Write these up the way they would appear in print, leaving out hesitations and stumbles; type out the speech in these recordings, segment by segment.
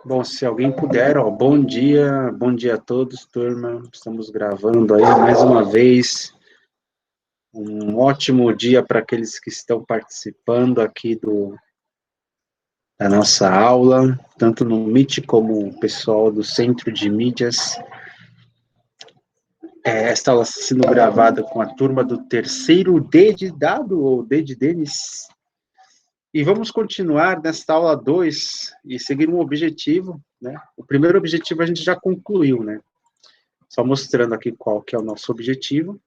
Bom, se alguém puder, ó, bom dia a todos, turma. Estamos gravando aí mais uma vez. Um ótimo dia para aqueles que estão participando aqui da nossa aula, tanto no Meet como o pessoal do Centro de Mídias. Esta aula está sendo gravada com a turma do terceiro D de dado, ou D de Denis. E vamos continuar nesta aula 2 e seguir um objetivo, né? O primeiro objetivo a gente já concluiu, né? Só mostrando aqui qual que é o nosso objetivo.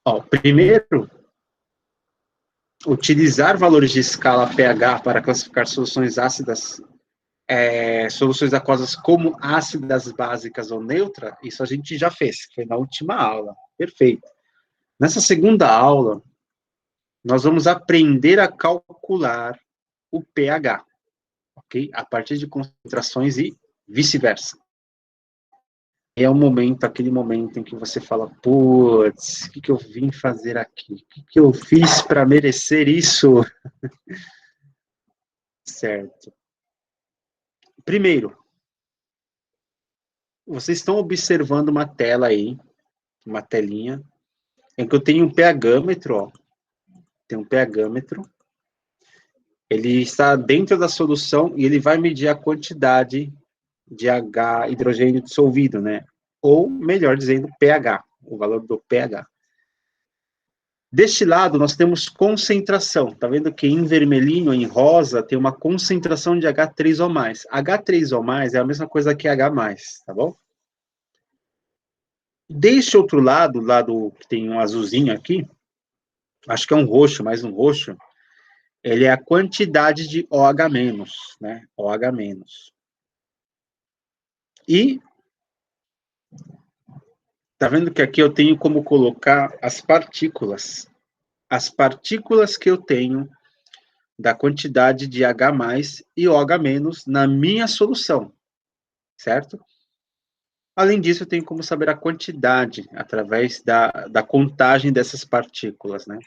Ó, primeiro, utilizar valores de escala pH para classificar soluções ácidas, soluções aquosas como ácidas, básicas ou neutra, isso a gente já fez, foi na última aula. Perfeito. Nessa segunda aula, nós vamos aprender a calcular o pH, ok? A partir de concentrações e vice-versa. É o momento, aquele momento em que você fala, putz, o que eu vim fazer aqui? O que eu fiz para merecer isso? Certo. Primeiro, vocês estão observando uma tela aí, uma telinha, em que eu tenho um pHmetro, ó. Tem um pHmetro. Ele está dentro da solução e ele vai medir a quantidade de H hidrogênio dissolvido, né? Ou, melhor dizendo, pH, o valor do pH. Deste lado, nós temos concentração. Tá vendo que em vermelhinho, em rosa, tem uma concentração de H3 ou mais. H3 ou mais é a mesma coisa que H+, tá bom? Deste outro lado, lado que tem um azulzinho aqui, acho que é um roxo, mais um roxo, ele é a quantidade de OH-, né? OH-. E, tá vendo que aqui eu tenho como colocar as partículas. As partículas que eu tenho da quantidade de H+, e OH- na minha solução, certo? Além disso, eu tenho como saber a quantidade através da contagem dessas partículas, né?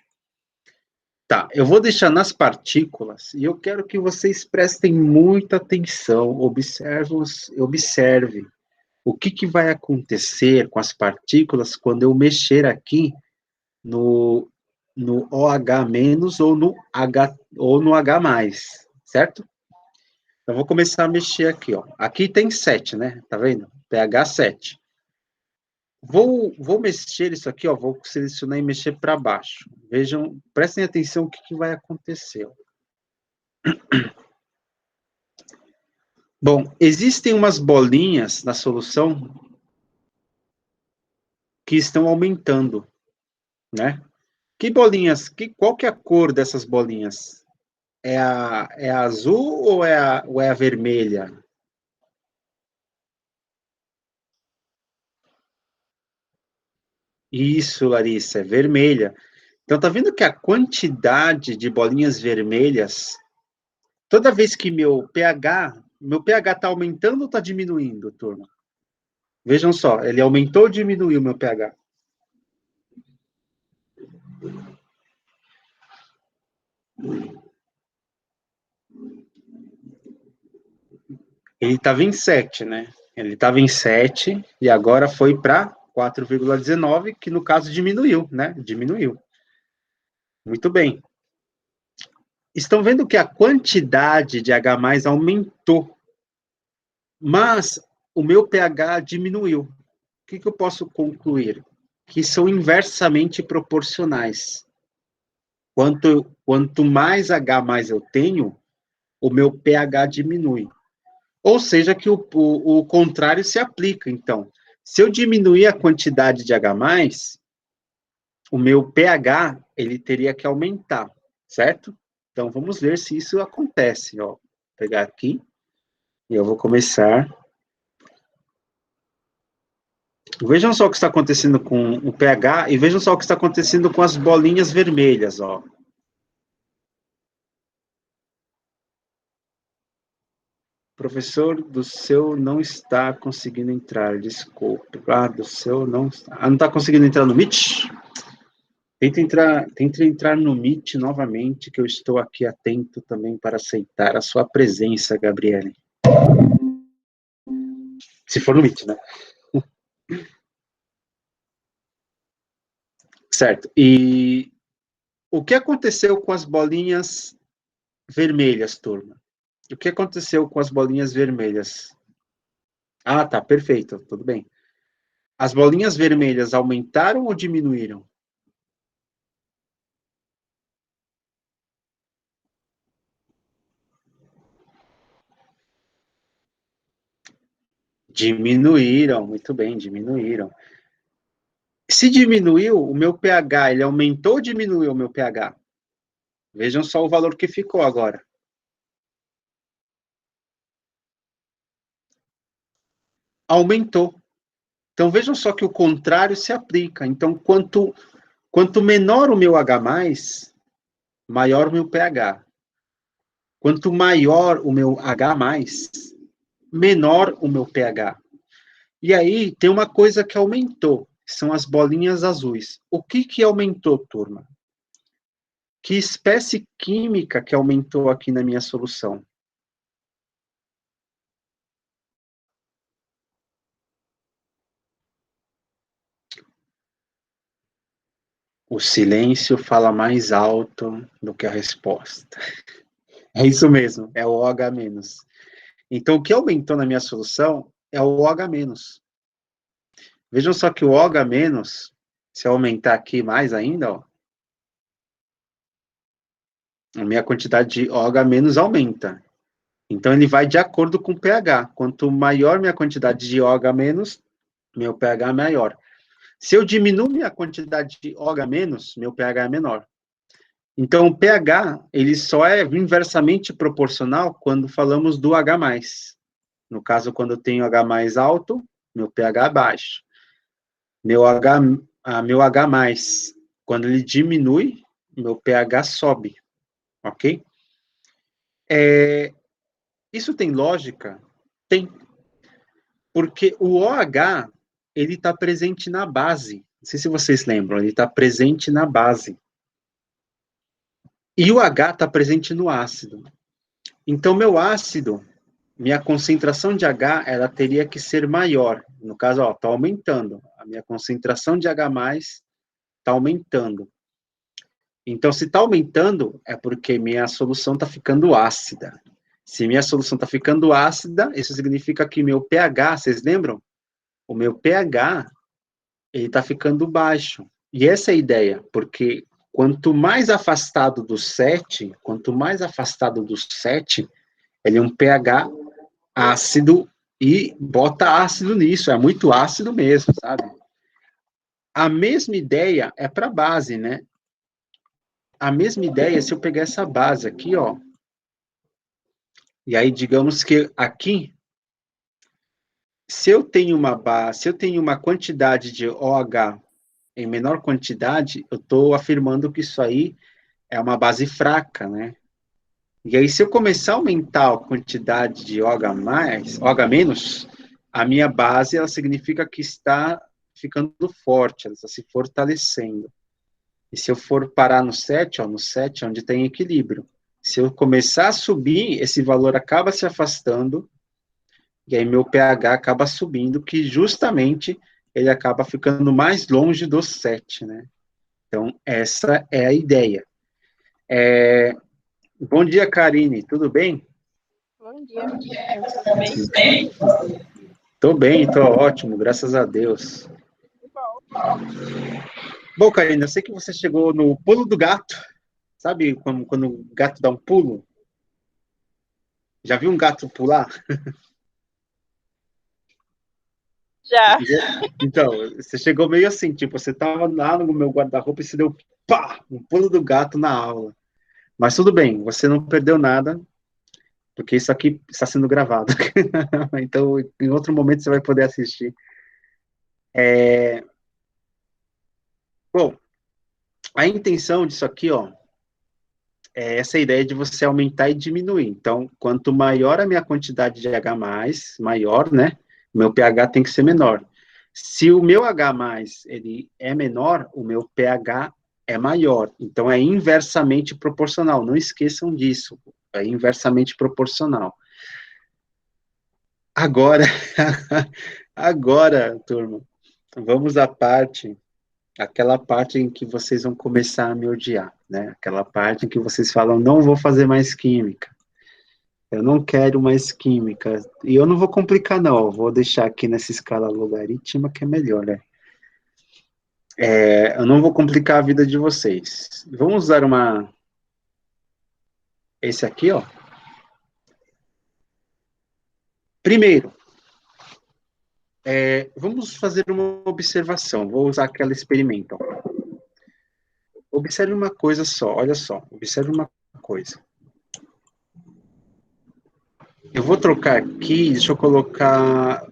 Tá, eu vou deixar nas partículas e eu quero que vocês prestem muita atenção, observe o que vai acontecer com as partículas quando eu mexer aqui no OH- ou no H+, certo? Então, vou começar a mexer aqui, ó. Aqui tem 7, né? Tá vendo? pH 7. Vou mexer isso aqui, ó, vou selecionar e mexer para baixo. Vejam, prestem atenção o que vai acontecer. Bom, existem umas bolinhas na solução que estão aumentando, né? Que bolinhas, qual que é a cor dessas bolinhas? É a azul ou é a vermelha? Isso, Larissa, é vermelha. Então, tá vendo que a quantidade de bolinhas vermelhas, toda vez que meu pH está aumentando ou está diminuindo, turma? Vejam só, ele aumentou ou diminuiu o meu pH? Ele estava em 7, né? Ele estava em 7 e agora foi para 4,19, que no caso diminuiu, né? Diminuiu. Muito bem. Estão vendo que a quantidade de H+ aumentou, mas o meu pH diminuiu. O que eu posso concluir? Que são inversamente proporcionais. Quanto mais H+ eu tenho, o meu pH diminui. Ou seja, que o contrário se aplica, então. Se eu diminuir a quantidade de H+, o meu pH, ele teria que aumentar, certo? Então, vamos ver se isso acontece. Ó, vou pegar aqui e eu vou começar. Vejam só o que está acontecendo com o pH e vejam só o que está acontecendo com as bolinhas vermelhas, ó. Professor, do seu não está conseguindo entrar, desculpe. Ah, do seu não está. Ah, não está conseguindo entrar no Meet? Tenta entrar no Meet novamente, que eu estou aqui atento também para aceitar a sua presença, Gabriele. Se for no Meet, né? Certo. E o que aconteceu com as bolinhas vermelhas, turma? O que aconteceu com as bolinhas vermelhas? Ah, tá, perfeito, tudo bem. As bolinhas vermelhas aumentaram ou diminuíram? Diminuíram, muito bem, diminuíram. Se diminuiu, o meu pH, ele aumentou ou diminuiu o meu pH? Vejam só o valor que ficou agora. Aumentou. Então, vejam só que o contrário se aplica. Então, quanto menor o meu H+, maior o meu pH. Quanto maior o meu H+, menor o meu pH. E aí, tem uma coisa que aumentou, são as bolinhas azuis. O que aumentou, turma? Que espécie química que aumentou aqui na minha solução? O silêncio fala mais alto do que a resposta. É isso mesmo, é o OH-. Então, o que aumentou na minha solução é o OH-. Vejam só que o OH-, se eu aumentar aqui mais ainda, ó, a minha quantidade de OH- aumenta. Então, ele vai de acordo com o pH. Quanto maior minha quantidade de OH-, meu pH é maior. Se eu diminuo minha quantidade de OH-, meu pH é menor. Então, o pH, ele só é inversamente proporcional quando falamos do H+. No caso, quando eu tenho H+ alto, meu pH é baixo. Meu H+, quando ele diminui, meu pH sobe, ok? Isso tem lógica? Tem. Porque o OH, ele está presente na base. Não sei se vocês lembram, ele está presente na base. E o H está presente no ácido. Então, meu ácido, minha concentração de H, ela teria que ser maior. No caso, ó, está aumentando. A minha concentração de H+, está aumentando. Então, se está aumentando, é porque minha solução está ficando ácida. Se minha solução está ficando ácida, isso significa que meu pH, vocês lembram? O meu pH, ele está ficando baixo. E essa é a ideia, porque quanto mais afastado do 7, ele é um pH ácido e bota ácido nisso, é muito ácido mesmo, sabe? A mesma ideia é para a base, né? A mesma ideia, se eu pegar essa base aqui, ó, e aí digamos que aqui, se eu tenho uma base, se eu tenho uma quantidade de OH em menor quantidade, eu estou afirmando que isso aí é uma base fraca, né? E aí, se eu começar a aumentar a quantidade de OH-, a minha base, ela significa que está ficando forte, ela está se fortalecendo. E se eu for parar no 7, ó, no 7 é onde tem equilíbrio. Se eu começar a subir, esse valor acaba se afastando, e aí meu pH acaba subindo, que justamente ele acaba ficando mais longe do 7, né? Então, essa é a ideia. Bom dia, Karine, tudo bem? Bom dia. Tudo bem? Tô bem, tô ótimo, graças a Deus. Bom, Karine, eu sei que você chegou no pulo do gato. Sabe quando o gato dá um pulo? Já viu um gato pular? Já. Então, você chegou meio assim, tipo, você tava lá no meu guarda-roupa e se deu, pá, um pulo do gato na aula. Mas tudo bem, você não perdeu nada, porque isso aqui está sendo gravado. Então, em outro momento você vai poder assistir. Bom, a intenção disso aqui, ó, é essa ideia de você aumentar e diminuir. Então, quanto maior a minha quantidade de H+, maior, né? Meu pH tem que ser menor. Se o meu H+, ele é menor, o meu pH é maior. Então, é inversamente proporcional. Não esqueçam disso. É inversamente proporcional. Agora, agora, turma, vamos à parte, aquela parte em que vocês vão começar a me odiar, né? Aquela parte em que vocês falam, não vou fazer mais química. Eu não quero mais química. E eu não vou complicar, não. Eu vou deixar aqui nessa escala logarítmica, que é melhor, né? Eu não vou complicar a vida de vocês. Vamos usar esse aqui, ó. Primeiro, vamos fazer uma observação. Vou usar aquela experimento. Observe uma coisa só, olha só. Observe uma coisa. Eu vou trocar aqui, deixa eu colocar,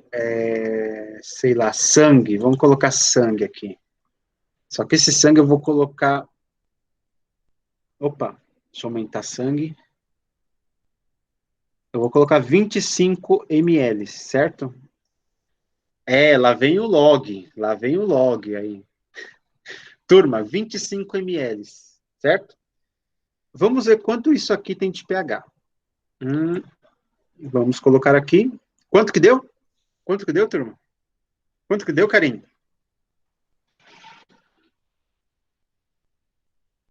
sei lá, sangue. Vamos colocar sangue aqui. Só que esse sangue eu vou colocar... Opa, deixa eu aumentar sangue. Eu vou colocar 25 ml, certo? Lá vem o log aí. Turma, 25 ml, certo? Vamos ver quanto isso aqui tem de pH. Vamos colocar aqui. Quanto que deu? Quanto que deu, turma? Quanto que deu, Karine?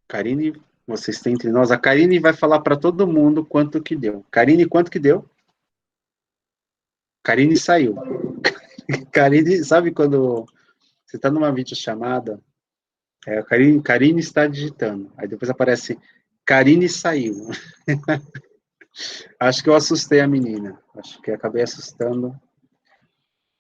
Karine, você está entre nós. A Karine vai falar para todo mundo quanto que deu. Karine, quanto que deu? Karine saiu. Karine, sabe quando você está numa videochamada, a Karine está digitando. Aí depois aparece, Karine saiu. Acho que eu assustei a menina. Acho que acabei assustando.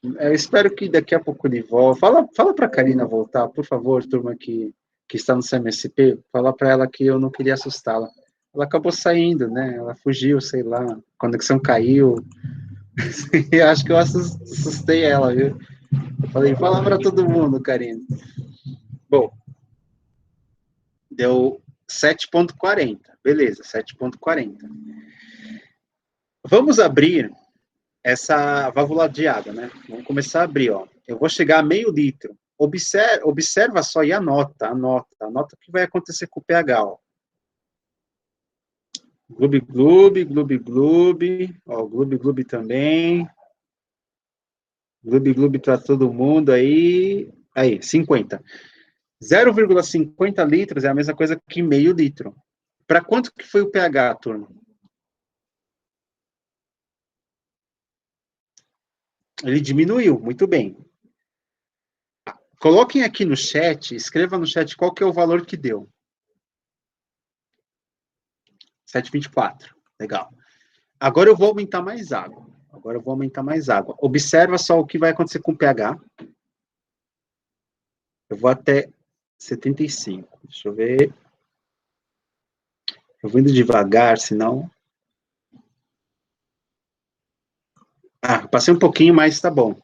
Eu espero que daqui a pouco ele volte. Fala para a Karina voltar, por favor, turma que está no CMSP. Fala para ela que eu não queria assustá-la. Ela acabou saindo, né? Ela fugiu, sei lá. A conexão caiu. Acho que eu assustei ela, viu? Eu falei, fala para todo mundo, Karina. Bom, deu 7,40. Beleza, 7,40. Vamos abrir essa válvula de água, né? Vamos começar a abrir, ó. Eu vou chegar a meio litro. Observa só e anota o que vai acontecer com o pH, ó. Gloob, gloob, gloob, gloob, ó, gloob, gloob também. Gloob, gloob para todo mundo aí. Aí, 50. 0,50 litros é a mesma coisa que meio litro. Para quanto que foi o pH, turma? Ele diminuiu, muito bem. Coloquem aqui no chat, escreva no chat qual que é o valor que deu. 7,24. Legal. Agora eu vou aumentar mais água. Observa só o que vai acontecer com o pH. Eu vou até 75. Deixa eu ver. Eu vou indo devagar, senão... passei um pouquinho, mas tá bom.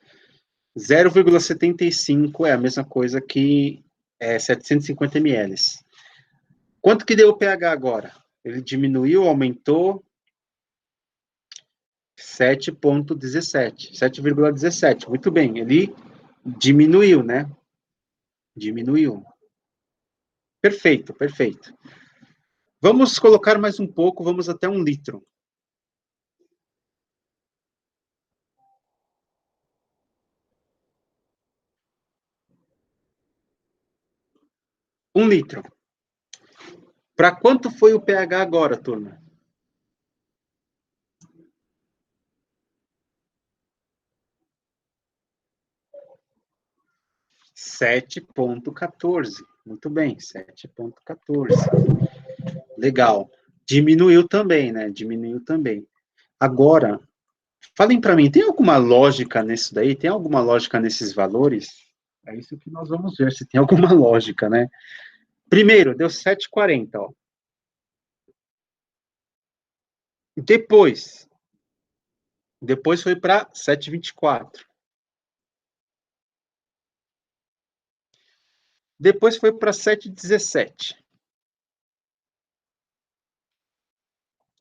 0,75 é a mesma coisa que 750 ml. Quanto que deu o pH agora? Ele diminuiu, aumentou? 7,17. Muito bem, ele diminuiu, né? Diminuiu. Perfeito, perfeito. Vamos colocar mais um pouco, vamos até 1 litro. Um litro. Para quanto foi o pH agora, turma? Sete ponto 14. Muito bem, 7,14. Legal. Diminuiu também, né? Diminuiu também. Agora, falem para mim, tem alguma lógica nisso daí? Tem alguma lógica nesses valores? É isso que nós vamos ver, se tem alguma lógica, né? Primeiro, deu 7,40, ó. Depois foi para 7,24. Depois foi para 7,17.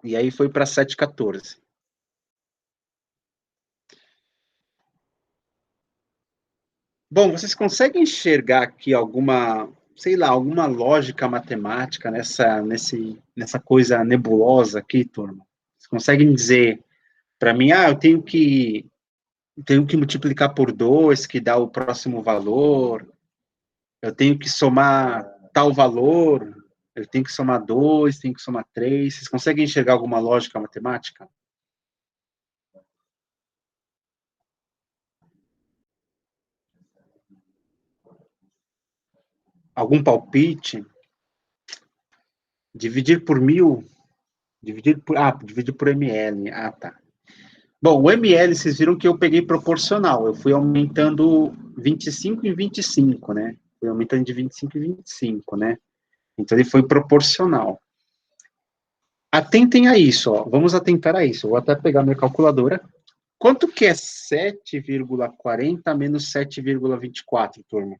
E aí foi para 7,14. Bom, vocês conseguem enxergar aqui alguma sei lá, alguma lógica matemática nessa coisa nebulosa aqui, turma? Vocês conseguem dizer para mim, eu tenho que multiplicar por 2, que dá o próximo valor, eu tenho que somar tal valor, eu tenho que somar 2, tenho que somar 3. Vocês conseguem enxergar alguma lógica matemática? Algum palpite? Dividir por 1000? Dividir por ml. Ah, tá. Bom, o ml, vocês viram que eu peguei proporcional. Eu fui aumentando 25 em 25, né? Fui aumentando de 25 em 25, né? Então, ele foi proporcional. Atentem a isso, ó. Vamos atentar a isso. Eu vou até pegar minha calculadora. Quanto que é 7,40 menos 7,24, turma?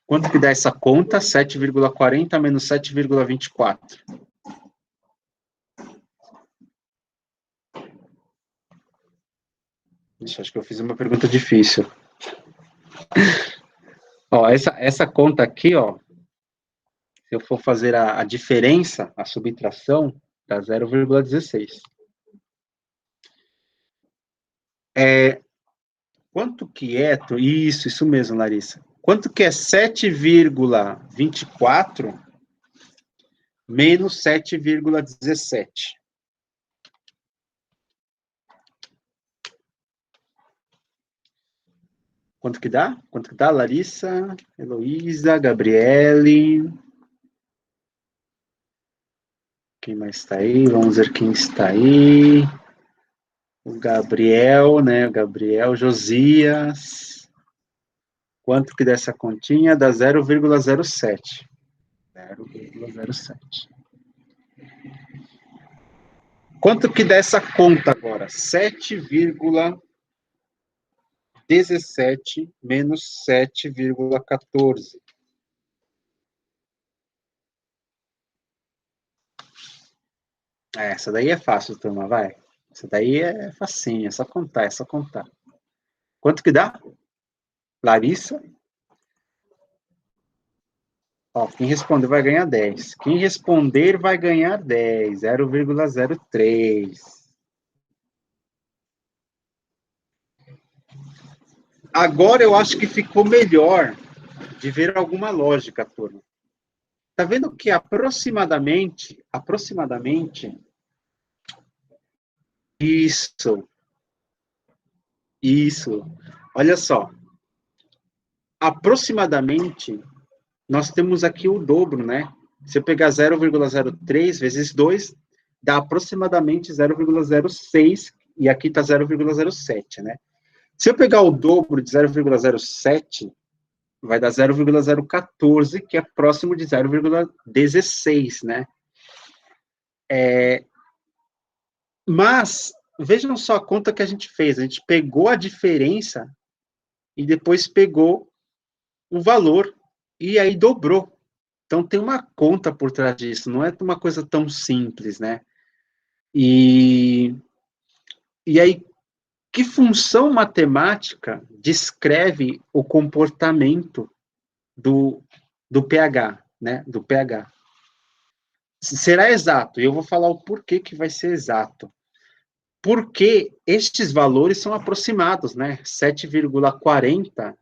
Quanto que dá essa conta? 7,40 menos 7,24. Ixi, acho que eu fiz uma pergunta difícil. Ó, essa conta aqui, ó, se eu for fazer a diferença, a subtração, dá 0,16. Quanto que é? Isso mesmo, Larissa. Quanto que é 7,24 menos 7,17? Quanto que dá? Quanto que dá, Larissa, Heloísa, Gabriele? Quem mais está aí? Vamos ver quem está aí. O Gabriel, né? O Gabriel, Josias. Quanto que dá essa continha? Dá 0,07. 0,07. Quanto que dá essa conta agora? 7,17 menos 7,14. Essa daí é fácil, turma, vai. Essa daí é facinha, é só contar, é só contar. Quanto que dá? Larissa? Ó, quem responder vai ganhar 10. Quem responder vai ganhar 10. 0,03. Agora eu acho que ficou melhor de ver alguma lógica, turma. Tá vendo que aproximadamente, isso, olha só, aproximadamente, nós temos aqui o dobro, né? Se eu pegar 0,03 vezes 2, dá aproximadamente 0,06, e aqui está 0,07, né? Se eu pegar o dobro de 0,07, vai dar 0,014, que é próximo de 0,16, né? Mas, vejam só a conta que a gente fez. A gente pegou a diferença e depois pegou o valor e aí dobrou. Então, tem uma conta por trás disso. Não é uma coisa tão simples, né? E aí, que função matemática descreve o comportamento do pH, né? Do pH. Será exato, e eu vou falar o porquê que vai ser exato. Porque estes valores são aproximados, né? 7,40,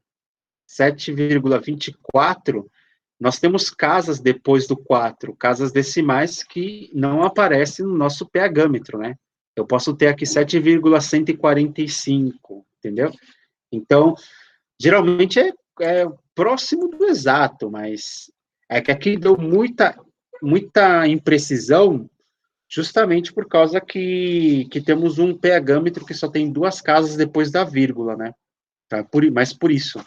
7,24, nós temos casas depois do 4, casas decimais que não aparecem no nosso pHmetro, né? Eu posso ter aqui 7,145, entendeu? Então, geralmente é próximo do exato, mas é que aqui deu muita imprecisão, justamente por causa que temos um pHmetro que só tem duas casas depois da vírgula, né? Tá? Mas por isso.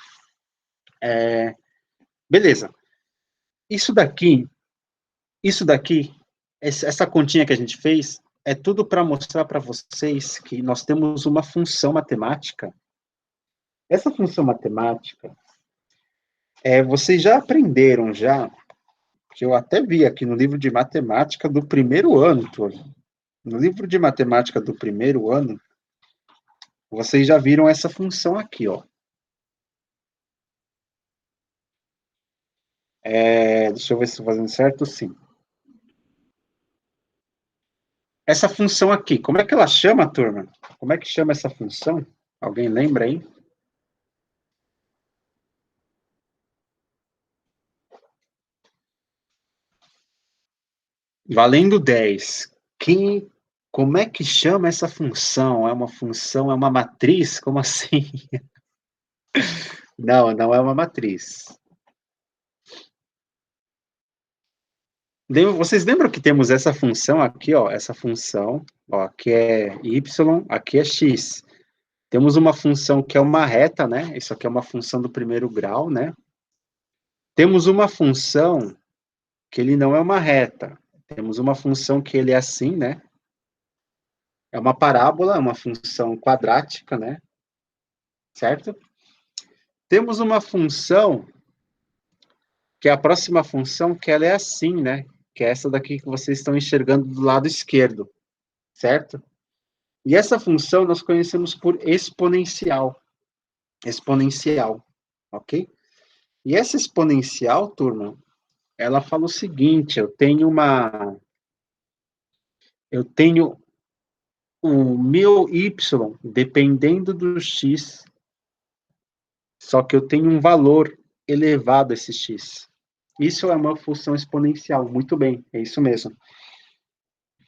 Beleza. Isso daqui, essa continha que a gente fez, é tudo para mostrar para vocês que nós temos uma função matemática. Essa função matemática, vocês já aprenderam já, que eu até vi aqui no livro de matemática do primeiro ano, Tony. No livro de matemática do primeiro ano, Vocês já viram essa função aqui, ó. Deixa eu ver se estou fazendo certo, sim. Essa função aqui, como é que ela chama, turma? Como é que chama essa função? Alguém lembra aí? Valendo 10. Como é que chama essa função? É uma função, é uma matriz? Como assim? Não, não é uma matriz. Vocês lembram que temos essa função aqui, ó? Essa função, ó, aqui é y, aqui é x. Temos uma função que é uma reta, né? Isso aqui é uma função do primeiro grau, né? Temos uma função que ele não é uma reta. Temos uma função que ele é assim, né? É uma parábola, é uma função quadrática, né? Certo? Temos uma função que é a próxima função, que ela é assim, né? Que é essa daqui que vocês estão enxergando do lado esquerdo, certo? E essa função nós conhecemos por exponencial. Exponencial, ok? E essa exponencial, turma, ela fala o seguinte, eu tenho o meu y dependendo do x, só que eu tenho um valor elevado a esse x. Isso é uma função exponencial, muito bem, é isso mesmo.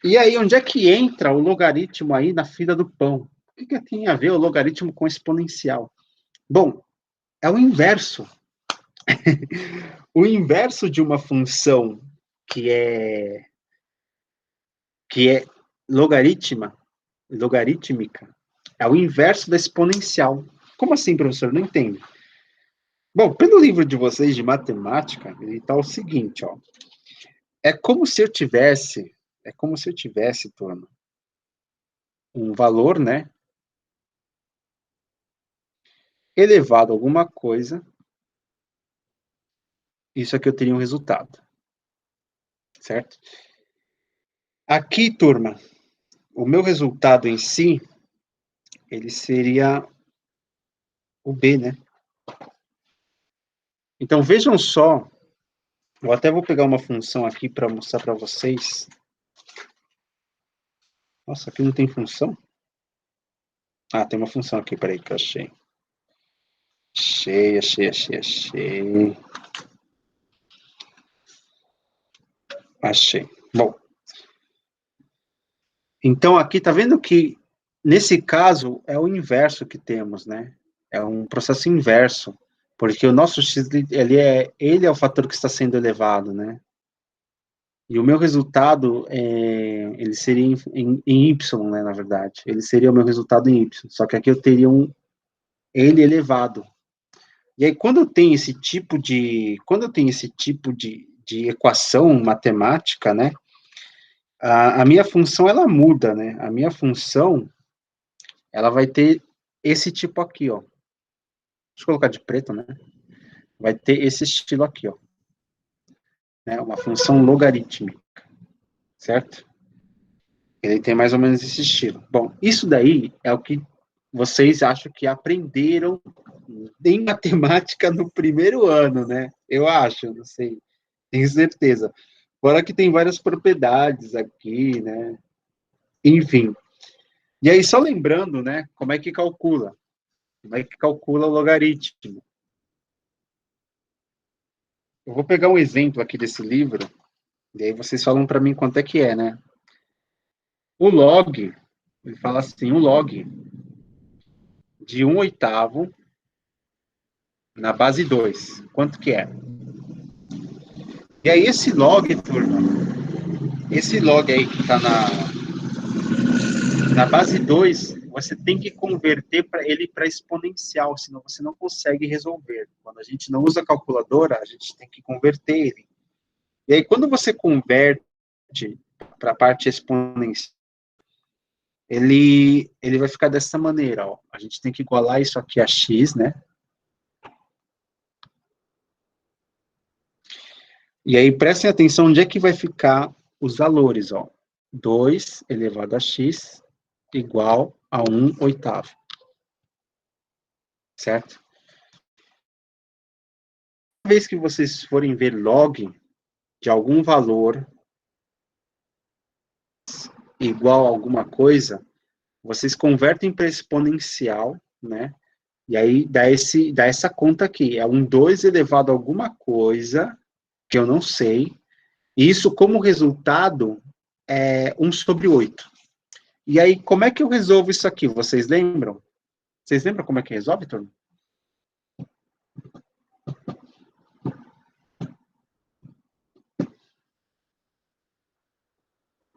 E aí, onde é que entra o logaritmo aí na fila do pão? O que tem a ver o logaritmo com exponencial? Bom, é o inverso. O inverso de uma função que é logarítmica, é o inverso da exponencial. Como assim, professor? Não entendo. Bom, pelo livro de vocês de matemática, ele está o seguinte, ó. É como se eu tivesse, turma, um valor, né, elevado a alguma coisa, isso aqui eu teria um resultado, certo? Aqui, turma, o meu resultado em si, ele seria o B, né? Então, vejam só, eu até vou pegar uma função aqui para mostrar para vocês. Nossa, aqui não tem função? Ah, tem uma função aqui, peraí, que eu achei. Achei. Achei. Bom, então aqui, tá vendo que, nesse caso, é o inverso que temos, né? É um processo inverso, porque o nosso x, ele é o fator que está sendo elevado, né? E o meu resultado, ele seria em y, né, na verdade. Ele seria o meu resultado em y, só que aqui eu teria ele elevado. E aí, quando eu tenho esse tipo de equação matemática, né, a minha função, ela muda, né? A minha função, ela vai ter esse tipo aqui, ó. Deixa eu colocar de preto, né? Vai ter esse estilo aqui, ó. Né? Uma função logarítmica, certo? Ele tem mais ou menos esse estilo. Bom, isso daí é o que vocês acham que aprenderam em matemática no primeiro ano, né? Eu acho, não sei, tenho certeza. Fora que tem várias propriedades aqui, né? Enfim. E aí, só lembrando, né, como é que calcula? Como é que calcula o logaritmo? Eu vou pegar um exemplo aqui desse livro, e aí vocês falam para mim quanto é que é, né? O log, ele fala assim, o log de 1/8 na base 2, quanto que é? E aí esse log, turma, esse log aí que está na base 2, você tem que converter ele para exponencial, senão você não consegue resolver. Quando a gente não usa a calculadora, a gente tem que converter ele. E aí, quando você converte para a parte exponencial, ele vai ficar dessa maneira, ó. A gente tem que igualar isso aqui a x, né? E aí, prestem atenção onde é que vai ficar os valores, ó. 2 elevado a x igual a 1/8. certo? Toda vez que vocês forem ver log de algum valor igual a alguma coisa, vocês convertem para exponencial, né? E aí dá essa conta aqui, é um 2 elevado a alguma coisa, que eu não sei, e isso como resultado é 1 sobre 8. E aí, como é que eu resolvo isso aqui? Vocês lembram? Vocês lembram como é que resolve, turma?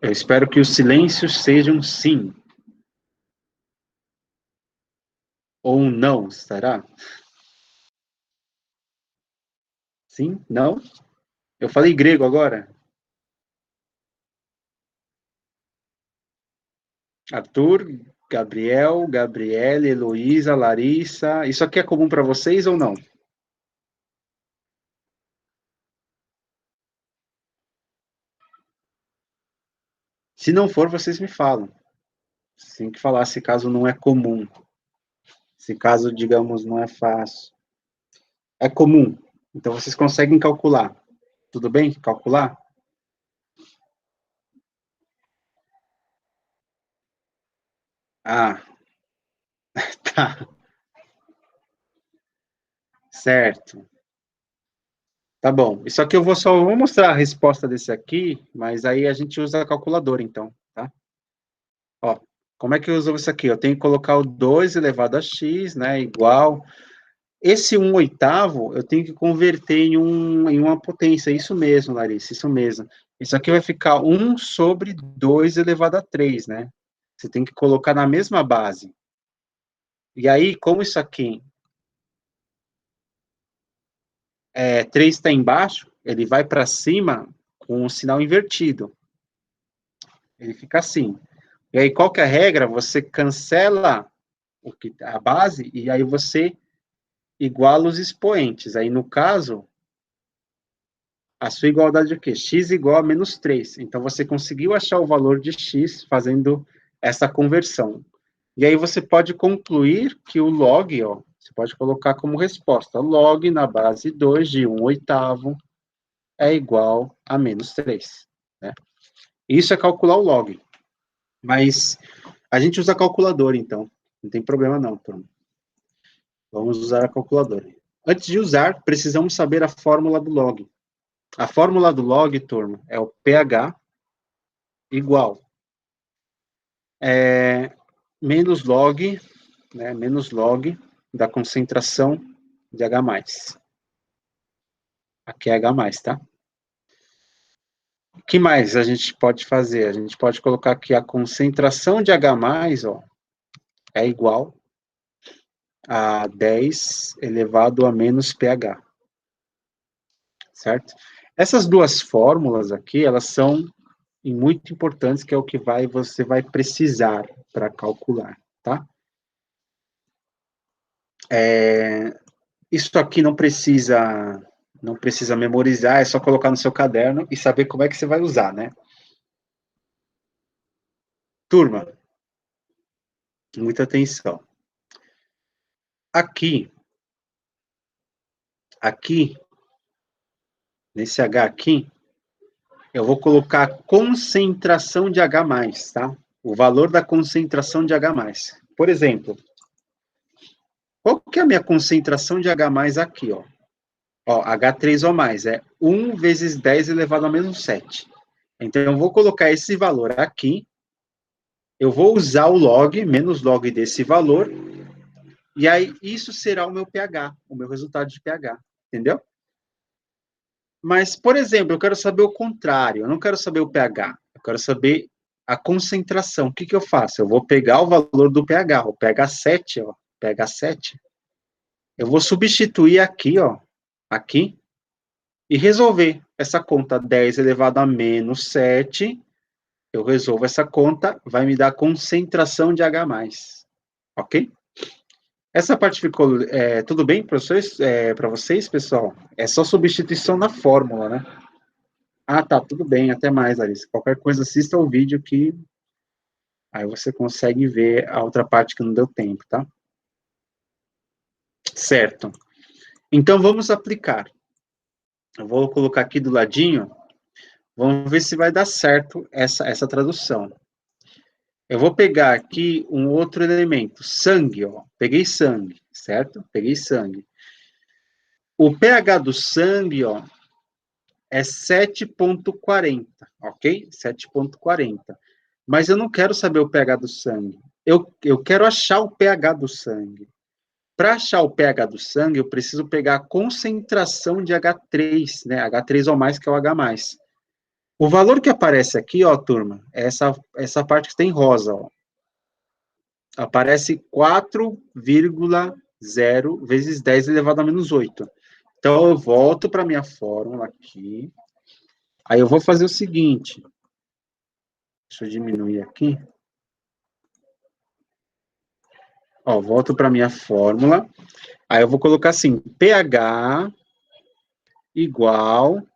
Eu espero que os silêncios sejam sim. Ou um não, será? Sim? Não? Eu falei grego agora? Arthur, Gabriel, Gabriele, Heloísa, Larissa. Isso aqui é comum para vocês ou não? Se não for, vocês me falam. Tem que falar se caso não é comum. Se caso, digamos, não é fácil. É comum. Então, vocês conseguem calcular. Tudo bem? Calcular? Ah, tá. Certo. Tá bom. Isso aqui eu só vou mostrar a resposta desse aqui, mas aí a gente usa a calculadora, então, tá? Ó, como é que eu uso isso aqui? Eu tenho que colocar o 2 elevado a x, né, igual... Esse 1/8, eu tenho que converter em uma potência. Isso mesmo, Larissa, isso mesmo. Isso aqui vai ficar 1 sobre 2 elevado a 3, né? Você tem que colocar na mesma base. E aí, como isso aqui 3 está embaixo, ele vai para cima com o sinal invertido. Ele fica assim. E aí, qual que é a regra? Você cancela a base e aí você iguala os expoentes. Aí, no caso, a sua igualdade é o quê? X igual a menos 3. Então, você conseguiu achar o valor de x fazendo essa conversão. E aí, você pode concluir que o log, ó, você pode colocar como resposta, log na base 2 de 1/8 é igual a menos 3. Né? Isso é calcular o log. Mas a gente usa a calculadora, então. Não tem problema não, turma. Vamos usar a calculadora. Antes de usar, precisamos saber a fórmula do log. A fórmula do log, turma, é o pH igual menos log, né, menos log da concentração de H+. Aqui é H+, tá? O que mais a gente pode fazer? A gente pode colocar aqui a concentração de H+, ó, é igual a 10 elevado a menos pH. Certo? Essas duas fórmulas aqui, elas são muito importantes, que é o que você vai precisar para calcular, tá? Isso aqui não precisa memorizar, é só colocar no seu caderno e saber como é que você vai usar, né? Turma, muita atenção. Aqui, nesse H aqui, eu vou colocar a concentração de H+, tá? O valor da concentração de H+. Por exemplo, qual que é a minha concentração de H+ aqui, ó? Ó, H3O+, é 1 vezes 10 elevado a menos 7. Então, eu vou colocar esse valor aqui, eu vou usar o log, menos log desse valor, e aí isso será o meu pH, o meu resultado de pH, entendeu? Mas, por exemplo, eu quero saber o contrário, eu não quero saber o pH, eu quero saber a concentração. O que que eu faço? Eu vou pegar o valor do pH, o pH 7, ó, pH 7, eu vou substituir aqui, ó, aqui, e resolver essa conta 10 elevado a menos 7, eu resolvo essa conta, vai me dar concentração de H+, ok? Essa parte ficou tudo bem para vocês, pessoal? É só substituição na fórmula, né? Ah, tá, tudo bem, até mais, Larissa. Qualquer coisa, assista o vídeo que aí você consegue ver a outra parte que não deu tempo, tá? Certo. Então, vamos aplicar. Eu vou colocar aqui do ladinho, vamos ver se vai dar certo essa tradução. Eu vou pegar aqui um outro elemento, sangue, ó. Peguei sangue, certo? Peguei sangue. O pH do sangue, ó, é 7,40, ok? 7,40. Mas eu não quero saber o pH do sangue. Eu quero achar o pH do sangue. Para achar o pH do sangue, eu preciso pegar a concentração de H3, né? H3O+, que é o H+. O valor que aparece aqui, ó, turma, é essa parte que tem rosa, ó. Aparece 4,0 vezes 10 elevado a menos 8. Então, eu volto para a minha fórmula aqui. Aí eu vou fazer o seguinte. Deixa eu diminuir aqui. Ó, volto para a minha fórmula. Aí eu vou colocar assim, pH igual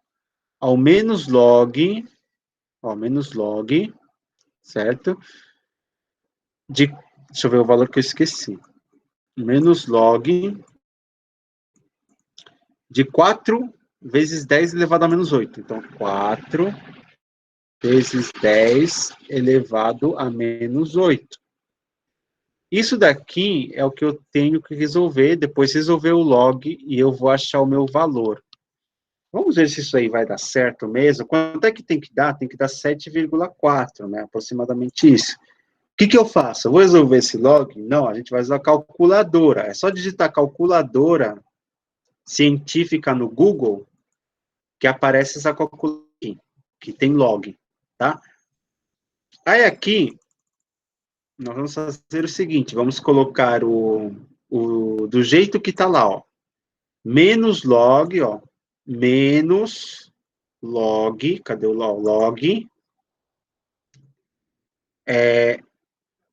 ao menos log, ó, menos log, certo? Deixa eu ver o valor que eu esqueci. Menos log de 4 vezes 10 elevado a menos 8. Então, 4 vezes 10 elevado a menos 8. Isso daqui é o que eu tenho que resolver, depois resolver o log e eu vou achar o meu valor. Vamos ver se isso aí vai dar certo mesmo. Quanto é que tem que dar? Tem que dar 7,4, né? Aproximadamente isso. O que eu faço? Eu vou resolver esse log? Não, a gente vai usar a calculadora. É só digitar calculadora científica no Google que aparece essa calculadora aqui, que tem log, tá? Aí aqui, nós vamos fazer o seguinte, vamos colocar do jeito que está lá, ó. Menos log, ó. Menos log, cadê o log?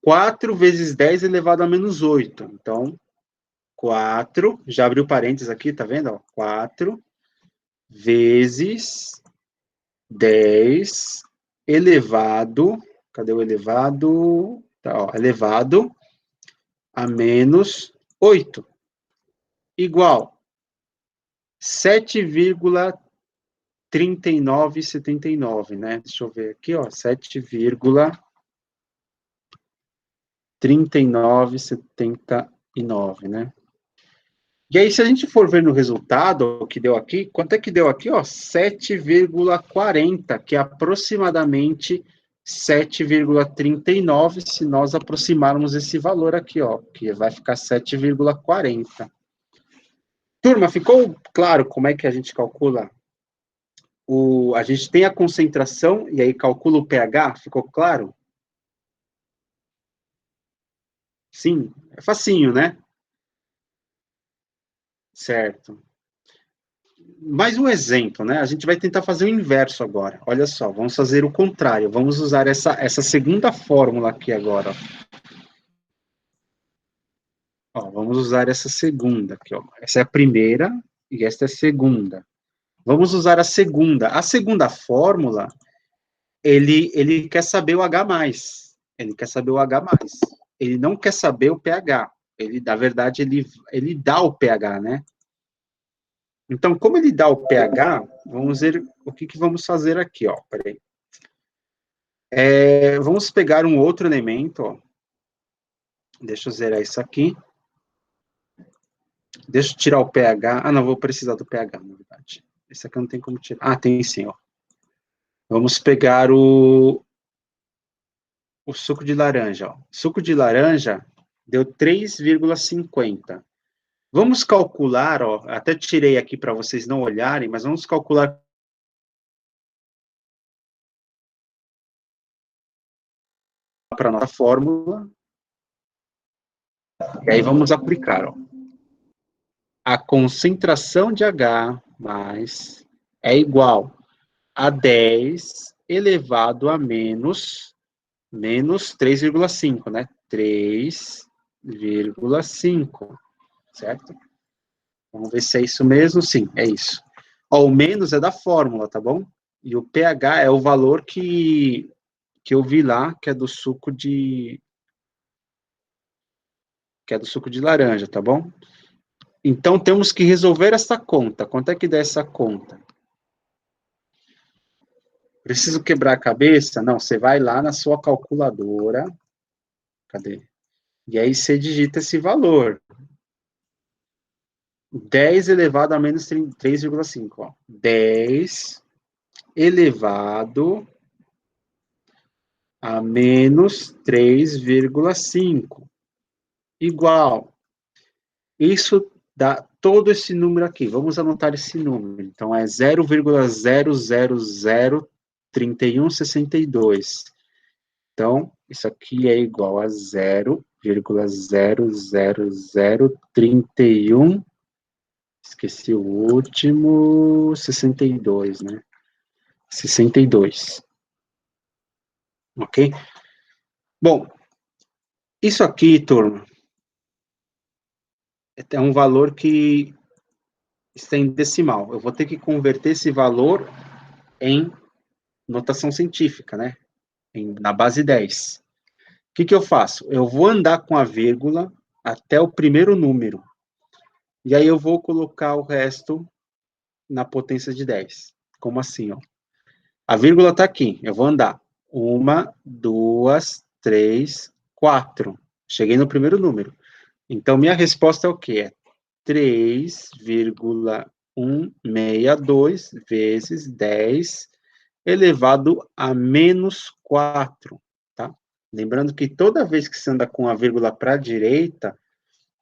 4 vezes 10 elevado a menos 8. Então, 4, já abriu parênteses aqui, tá vendo? Ó, 4 vezes 10 elevado, cadê o elevado? Tá, ó, elevado a menos 8, igual 7,3979, né? Deixa eu ver aqui, ó, 7,3979, né? E aí, se a gente for ver no resultado, o que deu aqui, quanto é que deu aqui, ó? 7,40, que é aproximadamente 7,39, se nós aproximarmos esse valor aqui, ó, que vai ficar 7,40. Turma, ficou claro como é que a gente calcula? A gente tem a concentração e aí calcula o pH, ficou claro? Sim, é facinho, né? Certo. Mais um exemplo, né? A gente vai tentar fazer o inverso agora. Olha só, vamos fazer o contrário. Vamos usar essa segunda fórmula aqui agora. Ó, vamos usar essa segunda aqui, ó. Essa é a primeira e esta é a segunda. Vamos usar a segunda. A segunda fórmula, ele quer saber o H+. Ele quer saber o H+. Ele não quer saber o pH. Na verdade, ele dá o pH, né? Então, como ele dá o pH, vamos ver o que vamos fazer aqui, ó. Peraí. Vamos pegar um outro elemento, ó. Deixa eu zerar isso aqui. Deixa eu tirar o pH. Ah, não, vou precisar do pH, na verdade. Esse aqui não tem como tirar. Ah, tem sim, ó. Vamos pegar o suco de laranja, ó. Suco de laranja deu 3,50. Vamos calcular, ó. Até tirei aqui para vocês não olharem, mas vamos calcular para a nossa fórmula. E aí vamos aplicar, ó. A concentração de H mais é igual a 10 elevado a menos 3,5, né? 3,5, certo? Vamos ver se é isso mesmo. Sim, é isso. Ó, o menos é da fórmula, tá bom? E o pH é o valor que eu vi lá, que é do suco de laranja, tá bom? Então, temos que resolver essa conta. Quanto é que dá essa conta? Preciso quebrar a cabeça? Não, você vai lá na sua calculadora. Cadê? E aí você digita esse valor. 10 elevado a menos 3,5. Ó. 10 elevado a menos 3,5. Igual. Isso dá todo esse número aqui. Vamos anotar esse número. Então, é 0,0003162. Então, isso aqui é igual a 0,00031. Esqueci o último, 62, né? 62. Ok? Bom, isso aqui, turma, é um valor que está em decimal. Eu vou ter que converter esse valor em notação científica, né? Na base 10. O que eu faço? Eu vou andar com a vírgula até o primeiro número. E aí eu vou colocar o resto na potência de 10. Como assim, ó? A vírgula está aqui. Eu vou andar. 1, 2, 3, 4. Cheguei no primeiro número. Então, minha resposta é o quê? É 3,162 vezes 10 elevado a menos 4, tá? Lembrando que toda vez que você anda com a vírgula para a direita,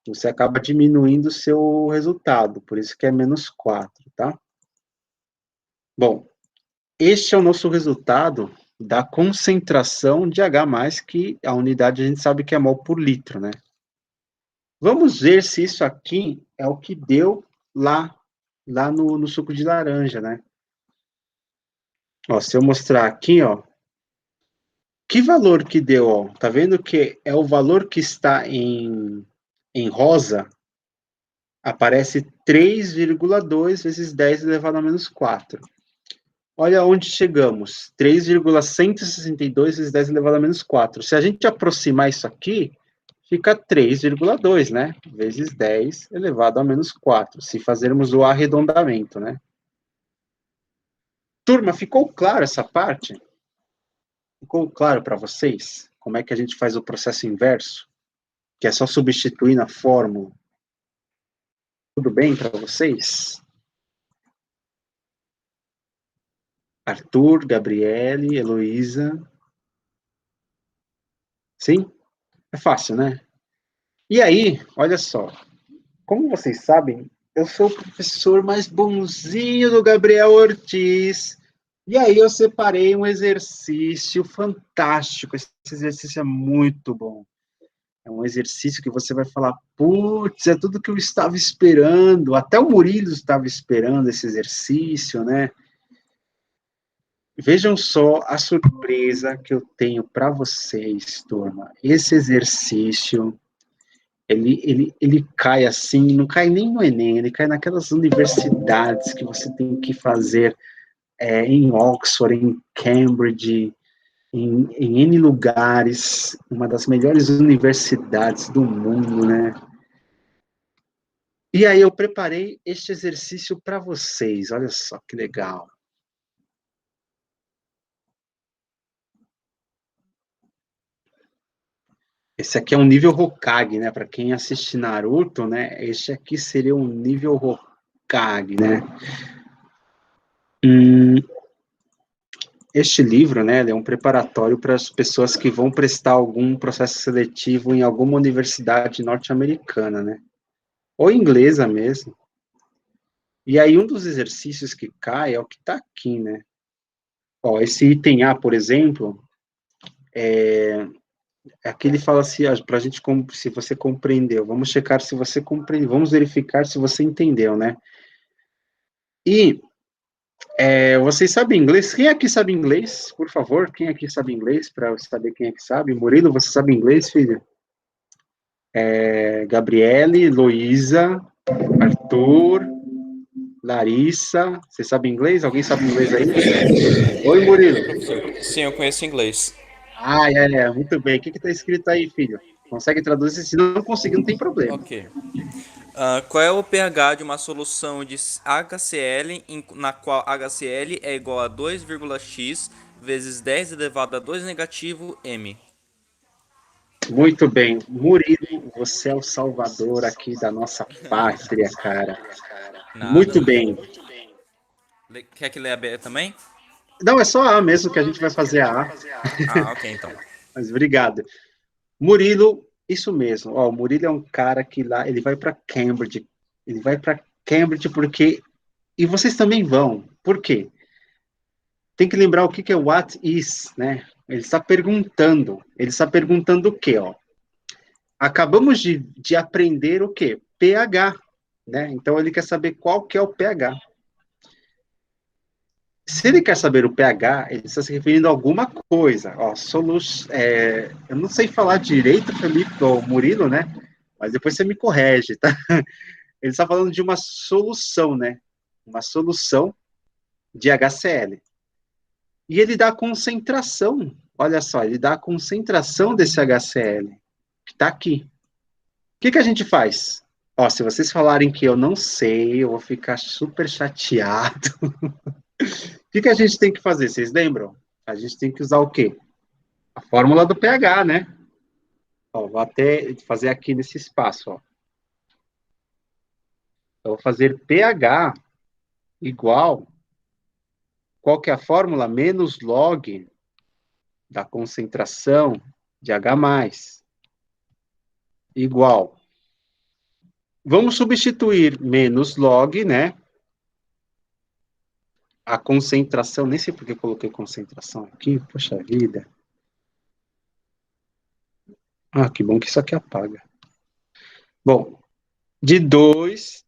você acaba diminuindo o seu resultado, por isso que é menos 4, tá? Bom, este é o nosso resultado da concentração de H+, que a unidade a gente sabe que é mol por litro, né? Vamos ver se isso aqui é o que deu lá no suco de laranja, né? Ó, se eu mostrar aqui, ó, que valor que deu, ó? Tá vendo que é o valor que está em rosa, aparece 3,2 vezes 10 elevado a menos 4. Olha onde chegamos, 3,162 vezes 10 elevado a menos 4. Se a gente aproximar isso aqui, fica 3,2, né? Vezes 10 elevado a menos 4, se fazermos o arredondamento, né? Turma, ficou claro essa parte? Ficou claro para vocês como é que a gente faz o processo inverso? Que é só substituir na fórmula. Tudo bem para vocês? Arthur, Gabriele, Heloísa. Sim? É fácil, né? E aí, olha só. Como vocês sabem, eu sou o professor mais bonzinho do Gabriel Ortiz. E aí eu separei um exercício fantástico. Esse exercício é muito bom. É um exercício que você vai falar, putz, é tudo que eu estava esperando. Até o Murilo estava esperando esse exercício, né? Vejam só a surpresa que eu tenho para vocês, turma. Esse exercício, ele cai assim, não cai nem no Enem, ele cai naquelas universidades que você tem que fazer em Oxford, em Cambridge, em N lugares, uma das melhores universidades do mundo, né? E aí eu preparei este exercício para vocês, olha só que legal. Esse aqui é um nível Hokage, né? Para quem assiste Naruto, né? Este aqui seria um nível Hokage, né? Este livro, né? Ele é um preparatório para as pessoas que vão prestar algum processo seletivo em alguma universidade norte-americana, né? Ou inglesa mesmo. E aí um dos exercícios que cai é o que está aqui, né? Ó, esse item A, por exemplo, aqui ele fala assim, para a gente, se você compreendeu, vamos checar se você compreendeu, vamos verificar se você entendeu, né? E vocês sabem inglês? Quem aqui sabe inglês? Por favor, quem aqui sabe inglês, para eu saber quem é que sabe? Murilo, você sabe inglês, filho? Gabriele, Luísa, Arthur, Larissa, você sabe inglês? Alguém sabe inglês aí? Oi, Murilo. Sim, eu conheço inglês. Muito bem. O que está escrito aí, filho? Consegue traduzir? Se não conseguir, não tem problema. Ok. Qual é o pH de uma solução de HCl na qual HCl é igual a 2,x vezes 10 elevado a 2 negativo m? Muito bem. Murilo, você é o salvador aqui da nossa pátria, cara. Nada. Muito bem. Quer que leia B também? Não, é só A mesmo que a gente vai fazer a A, Ah, ok, então. mas obrigado. Murilo, isso mesmo. Ó, o Murilo é um cara que lá, ele vai para Cambridge. Ele vai para Cambridge porque... E vocês também vão. Por quê? Tem que lembrar o que é what is, né? Ele está perguntando. Ele está perguntando o quê, ó? Acabamos de aprender o quê? pH, né? Então, ele quer saber qual que é o pH. Se ele quer saber o pH, ele está se referindo a alguma coisa. Ó, eu não sei falar direito, Felipe, ou Murilo, né? Mas depois você me corrige, tá? Ele está falando de uma solução, né? Uma solução de HCl. E ele dá a concentração, olha só, ele dá a concentração desse HCl, que está aqui. O que a gente faz? Ó, se vocês falarem que eu não sei, eu vou ficar super chateado. O que a gente tem que fazer? Vocês lembram? A gente tem que usar o quê? A fórmula do pH, né? Ó, vou até fazer aqui nesse espaço, ó. Eu vou fazer pH igual, qual que é a fórmula? Menos log da concentração de H+, igual. Vamos substituir menos log, né? A concentração, nem sei porque eu coloquei concentração aqui, poxa vida. Ah, que bom que isso aqui apaga. Bom, de 2,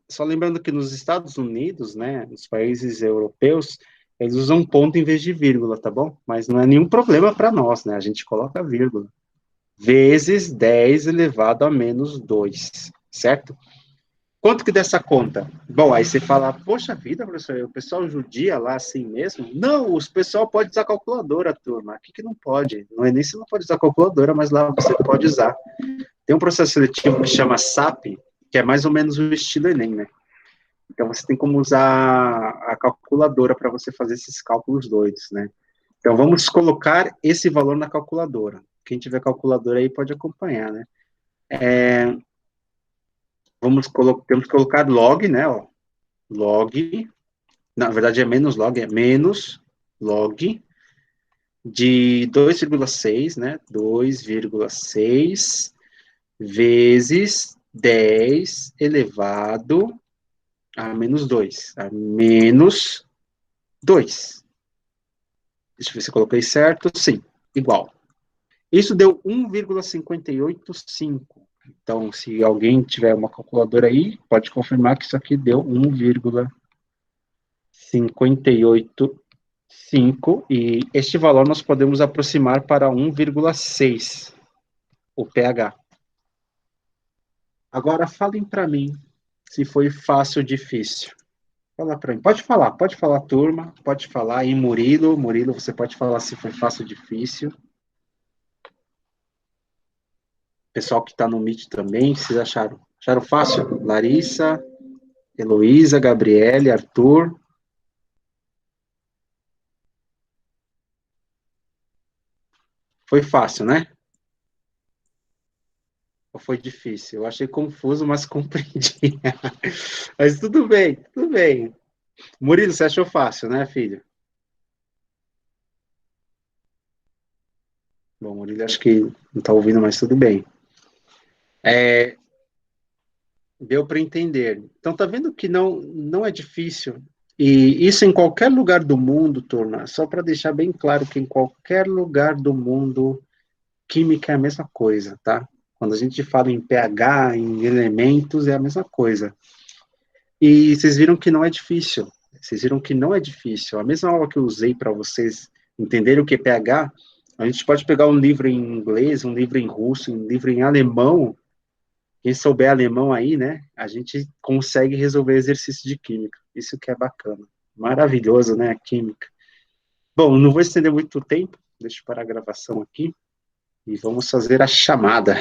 só lembrando que nos Estados Unidos, né, nos países europeus, eles usam ponto em vez de vírgula, tá bom? Mas não é nenhum problema para nós, né? A gente coloca vírgula. Vezes 10 elevado a menos 2, certo? Quanto que dessa conta? Bom, aí você fala, poxa vida, professor, o pessoal judia lá assim mesmo? Não, o pessoal pode usar calculadora, turma. Aqui que não pode. Não é nem se não pode usar calculadora, mas lá você pode usar. Tem um processo seletivo que chama SAP, que é mais ou menos o estilo Enem, né? Então você tem como usar a calculadora para você fazer esses cálculos doidos, né? Então vamos colocar esse valor na calculadora. Quem tiver calculadora aí pode acompanhar, né? Temos que colocar log, né? Ó, log, na verdade é menos log, é menos log de 2,6, né? 2,6 vezes 10 elevado a menos 2. A menos 2. Deixa eu ver se eu coloquei certo. Sim, igual. Isso deu 1,585. Então, se alguém tiver uma calculadora aí, pode confirmar que isso aqui deu 1,585. E este valor nós podemos aproximar para 1,6, o pH. Agora, falem para mim se foi fácil ou difícil. Fala para mim. Pode falar, turma, pode falar. E Murilo, você pode falar se foi fácil ou difícil. Pessoal que está no Meet também, vocês acharam? Acharam fácil? Larissa, Heloísa, Gabriele, Arthur. Foi fácil, né? Ou foi difícil? Eu achei confuso, mas compreendi. Mas tudo bem, tudo bem. Murilo, você achou fácil, né, filho? Bom, Murilo acho que não está ouvindo, mas tudo bem. Deu para entender. Então, tá vendo que não é difícil. E isso em qualquer lugar do mundo, turma, só para deixar bem claro que em qualquer lugar do mundo, química é a mesma coisa, tá? Quando a gente fala em pH, em elementos, é a mesma coisa. E vocês viram que não é difícil. Vocês viram que não é difícil. A mesma aula que eu usei para vocês entenderem o que é pH, a gente pode pegar um livro em inglês, um livro em russo, um livro em alemão. Quem souber alemão aí, né, a gente consegue resolver exercício de química. Isso que é bacana. Maravilhoso, né, a química. Bom, não vou estender muito tempo, deixa eu parar a gravação aqui e vamos fazer a chamada.